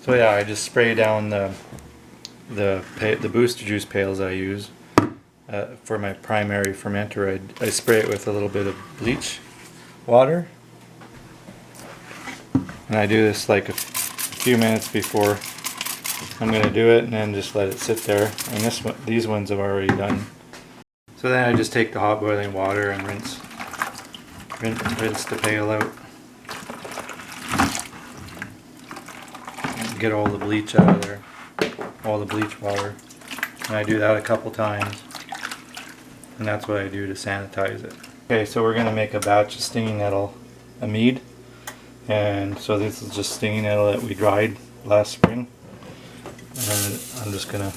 So yeah, I just spray down the booster juice pails I use for my primary fermenter. I spray it with a little bit of bleach water, and I do this like a few minutes before I'm going to do it, and then just let it sit there. And these ones have already done. So then I just take the hot boiling water and rinse the pail out. Get all the bleach out of there, all the bleach water. And I do that a couple times, and that's what I do to sanitize it. Okay, so we're going to make a batch of stinging nettle, a mead. And so this is just stinging nettle that we dried last spring. And I'm just going to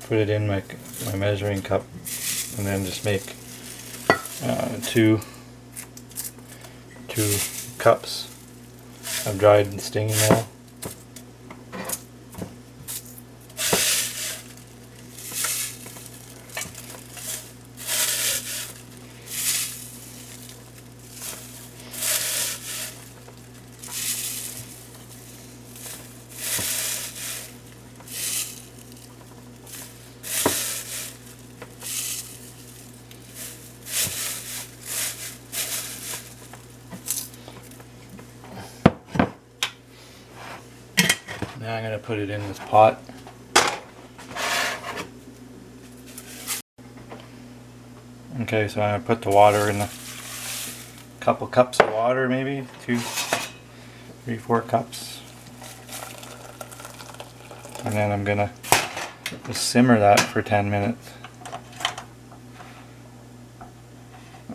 put it in my measuring cup, and then just make two cups of dried stinging nettle. Now I'm going to put it in this pot. Okay, so I'm going to put the water in a couple cups of water, maybe 2, 3, 4 cups. And then I'm going to just simmer that for 10 minutes.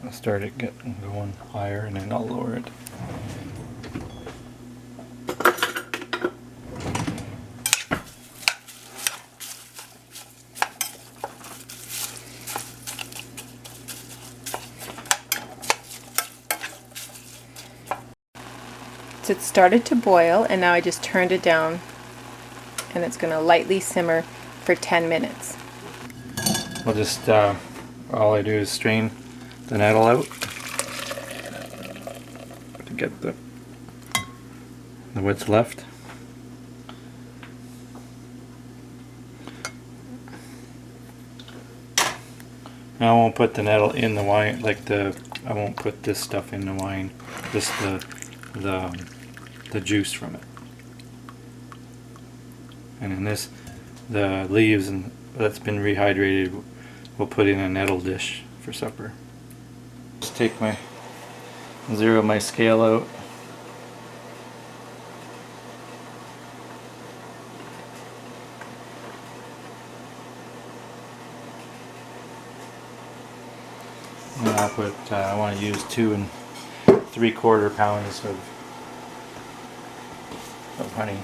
I'll start it getting going higher, and then I'll lower it. So it started to boil, and now I just turned it down, and it's going to lightly simmer for 10 minutes. We'll just, all I do is strain the nettle out to get the what's left. Now I won't put the nettle in the wine, I won't put this stuff in the wine, just the juice from it. And in this, the leaves that's been rehydrated, we'll put in a nettle dish for supper. Just take zero my scale out. And I'll put, I want to use 2 3/4 pounds of honey.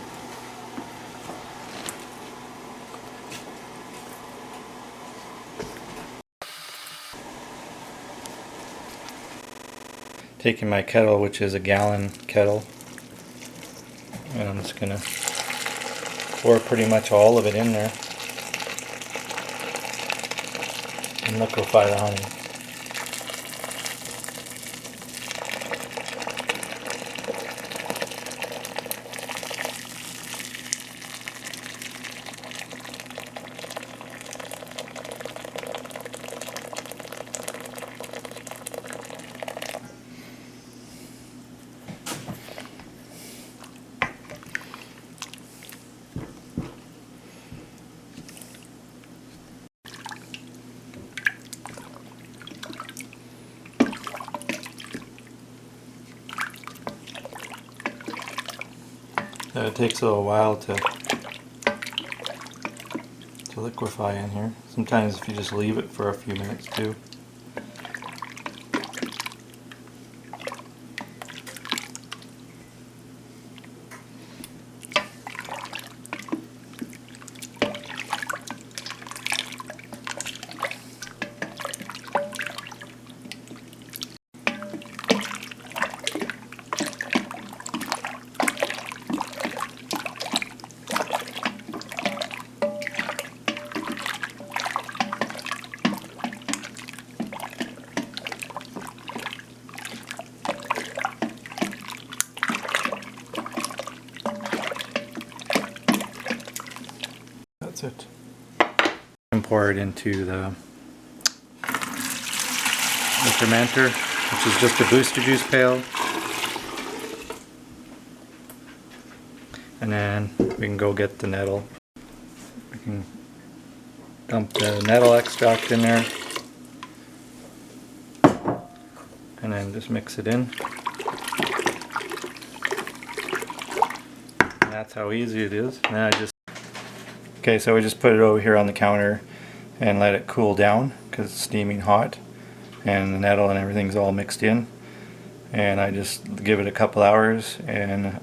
Taking my kettle, which is a gallon kettle, and I'm just gonna pour pretty much all of it in there and liquefy the honey. It takes a little while to liquefy in here. Sometimes if you just leave it for a few minutes too. That's it. And pour it into the fermenter, which is just a booster juice pail. And then we can go get the nettle. We can dump the nettle extract in there. And then just mix it in. And that's how easy it is. And then okay, so we just put it over here on the counter and let it cool down because it's steaming hot. And the nettle and everything's all mixed in. And I just give it a couple hours, and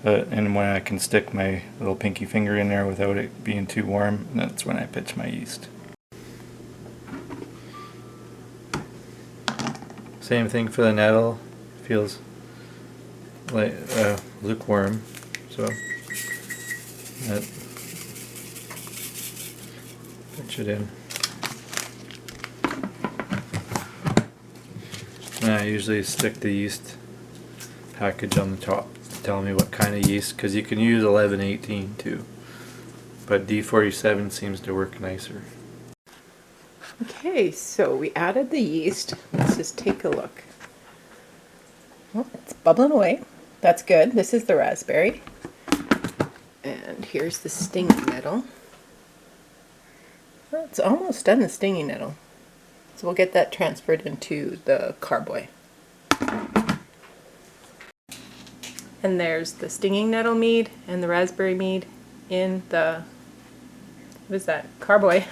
when I can stick my little pinky finger in there without it being too warm, that's when I pitch my yeast. Same thing for the nettle. It feels like lukewarm, so pitch it in. And I usually stick the yeast package on the top to tell me what kind of yeast, because you can use 1118 too, but D47 seems to work nicer. Okay, so we added the yeast. Let's just take a look. Well, it's bubbling away. That's good. This is the raspberry. And here's the stinging nettle. Well, it's almost done, the stinging nettle. So we'll get that transferred into the carboy. And there's the stinging nettle mead and the raspberry mead in the, what is that, carboy.